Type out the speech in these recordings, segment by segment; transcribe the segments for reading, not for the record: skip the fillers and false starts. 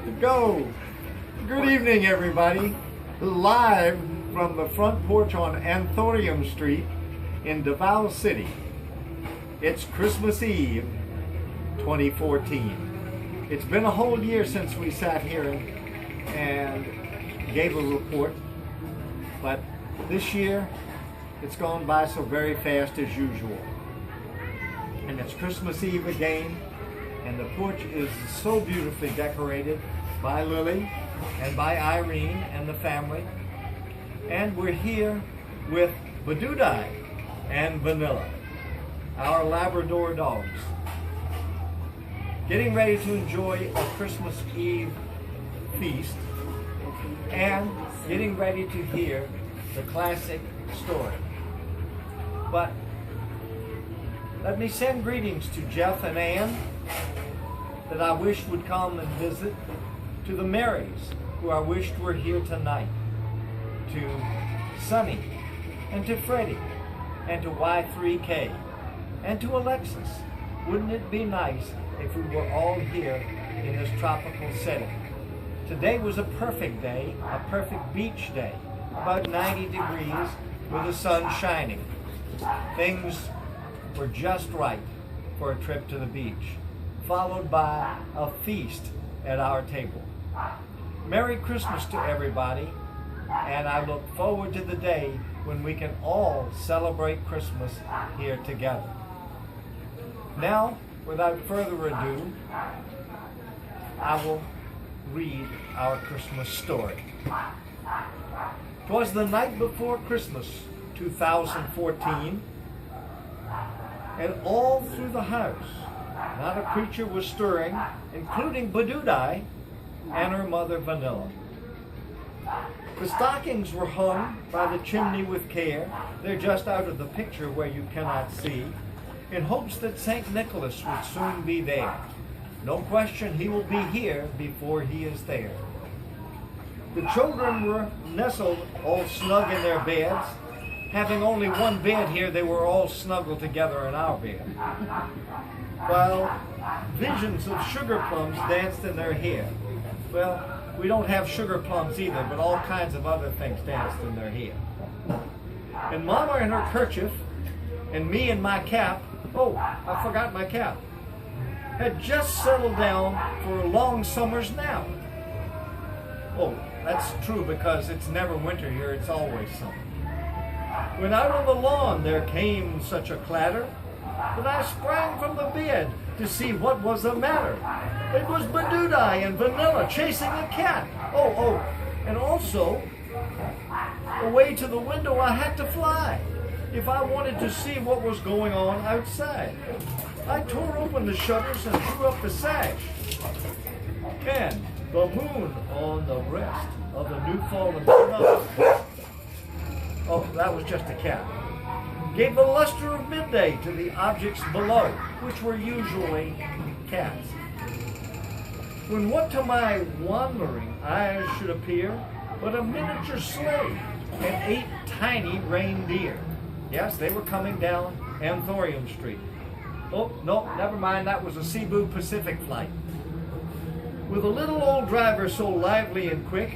Go! Good evening, everybody. Live from the front porch on Anthurium Street in Davao City. It's Christmas Eve 2014. It's been a whole year since we sat here and gave a report, but this year it's gone by so very fast as usual. And it's Christmas Eve again, and the porch is so beautifully decorated by Lily and by Irene and the family. And we're here with Badudai and Vanilla, our Labrador dogs, getting ready to enjoy a Christmas Eve feast and getting ready to hear the classic story. But let me send greetings to Jeff and Ann that I wish would come and visit, to the Marys who I wished were here tonight, to Sunny and to Freddie and to Y3K and to Alexis. Wouldn't it be nice if we were all here in this tropical setting? Today was a perfect day, a perfect beach day, about 90 degrees with the sun shining. Things were just right for a trip to the beach, followed by a feast at our table. Merry Christmas to everybody, and I look forward to the day when we can all celebrate Christmas here together. Now, without further ado, I will read our Christmas story. 'Twas the night before Christmas, 2014, and all through the house, not a creature was stirring, including Badudai and her mother Vanilla. The stockings were hung by the chimney with care. They're just out of the picture where you cannot see, in hopes that St. Nicholas would soon be there. No question he will be here before he is there. The children were nestled all snug in their beds. Having only one bed here, they were all snuggled together in our bed, while visions of sugar plums danced in their hair. Well, we don't have sugar plums either, but all kinds of other things danced in their hair. And Mama in her kerchief, and me in my cap, oh, I forgot my cap, had just settled down for a long summer's nap. Oh, that's true because it's never winter here, it's always summer. When out on the lawn there came such a clatter that I sprang from the bed to see what was the matter. It was Badudai and Vanilla chasing a cat. Oh, and also, away to the window I had to fly if I wanted to see what was going on outside. I tore open the shutters and threw up the sash. And the moon on the breast of the new fallen snow, oh, that was just a cat, gave the luster of midday to the objects below, which were usually cats. When what to my wandering eyes should appear but a miniature sleigh and 8 tiny reindeer. Yes, they were coming down Anthurium Street. Oh, no, never mind, that was a Cebu Pacific flight. With a little old driver so lively and quick,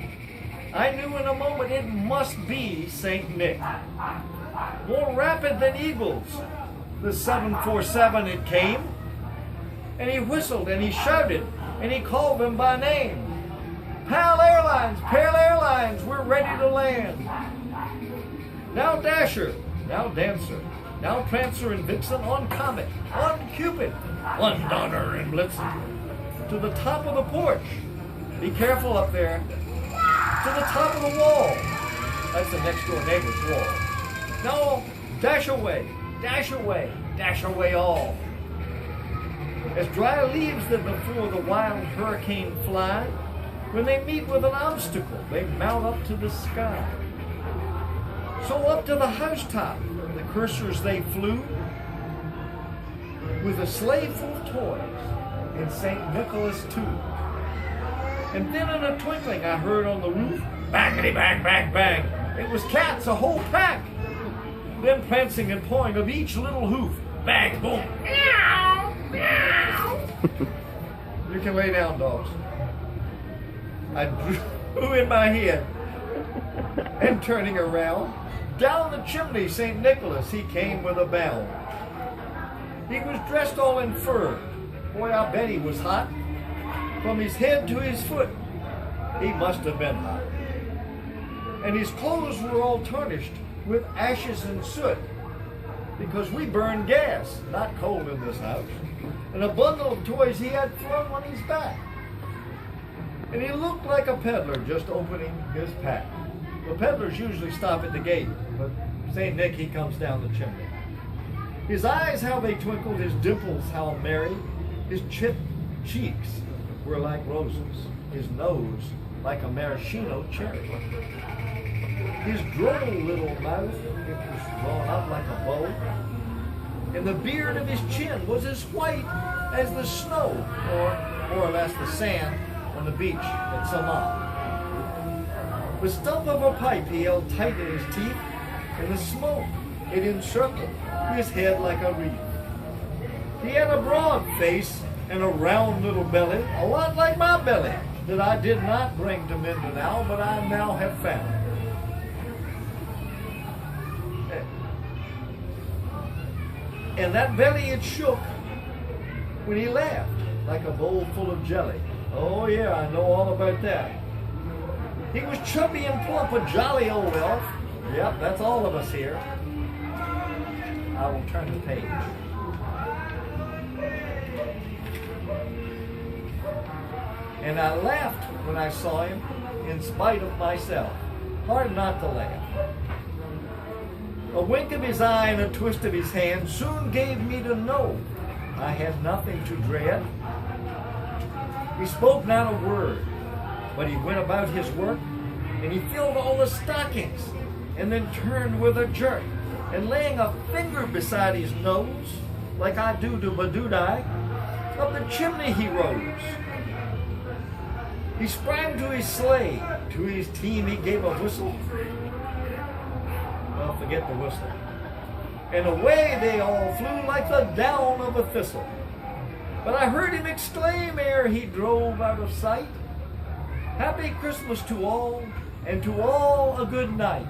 I knew in a moment it must be St. Nick. More rapid than eagles, the 747 it came, and he whistled and he shouted and he called them by name. Pal Airlines, we're ready to land. Now Dasher, now Dancer, now Prancer and Vixen, on Comet, on Cupid, on Donner and Blitzen, to the top of the porch. Be careful up there. To the top of the wall. That's the next door neighbor's wall. Now, dash away, dash away, dash away all. As dry leaves that before the wild hurricane fly, when they meet with an obstacle, they mount up to the sky. So up to the housetop, the cursors they flew, with a sleigh full of toys, and St. Nicholas too. And then in a twinkling I heard on the roof, bangity bang, bang, bang. It was cats, a whole pack. Then prancing and pawing of each little hoof, bang, boom, meow, meow. You can lay down, dogs. I drew in my head, and turning around, down the chimney St. Nicholas he came with a bound. He was dressed all in fur. Boy, I bet he was hot. From his head to his foot, he must have been hot. And his clothes were all tarnished with ashes and soot, because we burned gas, not coal in this house. And a bundle of toys he had flung on his back. And he looked like a peddler just opening his pack. The peddlers usually stop at the gate, but St. Nick, he comes down the chimney. His eyes, how they twinkled, his dimples, how merry. His chipped cheeks were like roses, his nose like a maraschino cherry. His droll little mouth, it was drawn up like a bow, and the beard of his chin was as white as the snow, or more or less the sand on the beach at Samar. The stump of a pipe he held tight in his teeth, and the smoke, it encircled his head like a wreath. He had a broad face and a round little belly, a lot like my belly, that I did not bring to Mindanao, but I now have found. And that belly, it shook when he laughed, like a bowl full of jelly. Oh yeah, I know all about that. He was chubby and plump, a jolly old elf. Yep, that's all of us here. I will turn the page. And I laughed when I saw him, in spite of myself. Hard not to laugh. A wink of his eye and a twist of his hand soon gave me to know I had nothing to dread. He spoke not a word, but he went about his work, and he filled all the stockings, and then turned with a jerk, and laying a finger beside his nose, like I do to Badudai, up the chimney he rose. He sprang to his sleigh, to his team he gave a whistle. Well, forget the whistle. And away they all flew like the down of a thistle. But I heard him exclaim ere he drove out of sight, "Happy Christmas to all, and to all a good night.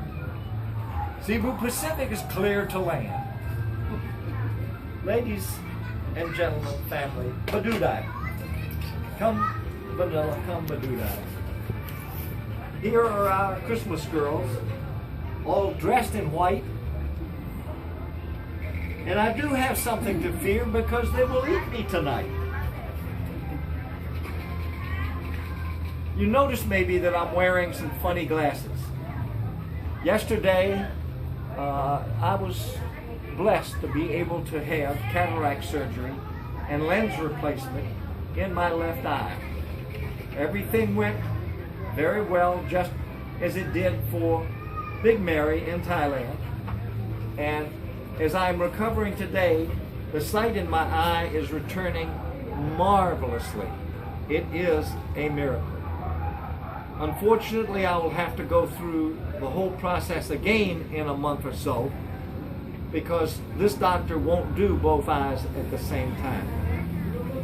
Cebu Pacific is clear to land." Ladies and gentlemen, family, Badudai. Come, Vanilla, come, Badudai. Here are our Christmas girls, all dressed in white. And I do have something to fear, because they will eat me tonight. You notice maybe that I'm wearing some funny glasses. Yesterday, I was blessed to be able to have cataract surgery and lens replacement in my left eye. Everything went very well, just as it did for Big Mary in Thailand. And as I'm recovering today, the sight in my eye is returning marvelously. It is a miracle. Unfortunately, I will have to go through the whole process again in a month or so, because this doctor won't do both eyes at the same time.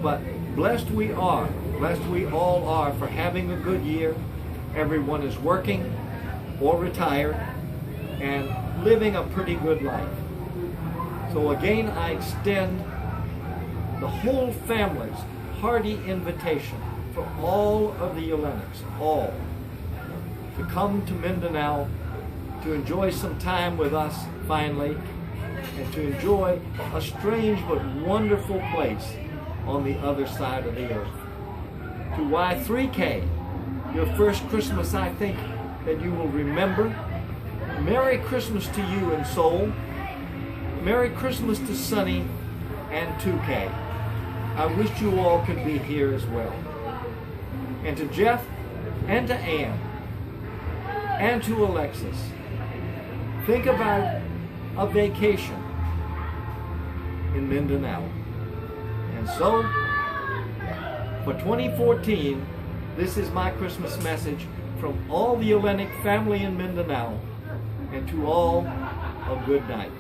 But blessed we all are for having a good year. Everyone is working or retired and living a pretty good life. So again, I extend the whole family's hearty invitation for all of the Yeleniks, all, to come to Mindanao to enjoy some time with us finally, and to enjoy a strange but wonderful place on the other side of the earth. To Y3K, your first Christmas, I think that you will remember. Merry Christmas to you in Seoul. Merry Christmas to Sunny and 2K. I wish you all could be here as well. And to Jeff and to Ann and to Alexis, think about a vacation in Mindanao. And so, for 2014, this is my Christmas message from all the Yelinek family in Mindanao, and to all, a good night.